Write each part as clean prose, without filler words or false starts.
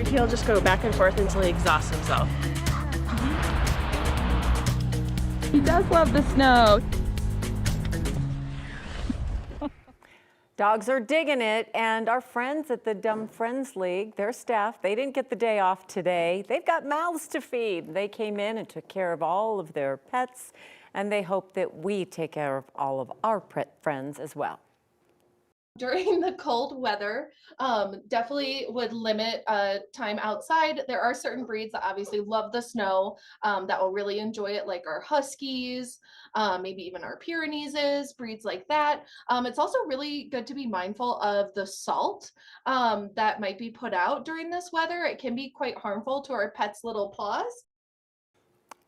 He'll just go back and forth until he exhausts himself. He does love the snow. Dogs are digging it, and our friends at the Dumb Friends League, their staff, they didn't get the day off today. They've got mouths to feed. They came in and took care of all of their pets, and they hope that we take care of all of our pet friends as well. During the cold weather, definitely would limit time outside. There are certain breeds that obviously love the snow, that will really enjoy it, like our Huskies, maybe even our Pyrenees, breeds like that. It's also really good to be mindful of the salt that might be put out during this weather. It can be quite harmful to our pets' little paws.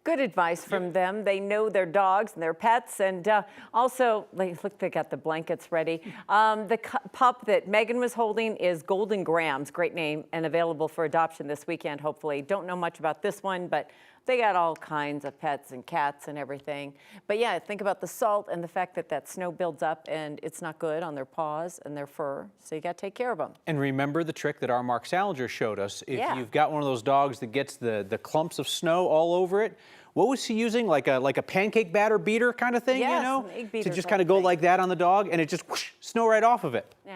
Good advice from them. They know their dogs and their pets, and also, look, they got the blankets ready. The pup that Megan was holding is Golden Grams, great name, and available for adoption this weekend, hopefully. Don't know much about this one, but they got all kinds of pets and cats and everything. But yeah, think about the salt and the fact that that snow builds up and it's not good on their paws and their fur, so you got to take care of them. And remember the trick that our Mark Salinger showed us. If you've got one of those dogs that gets the clumps of snow all over it, what was he using? Like a pancake batter beater kind of thing, Yes, you know? an egg beater to just type kind of of go thing. like that on the dog, and it just whoosh, snow right off of it. Yeah.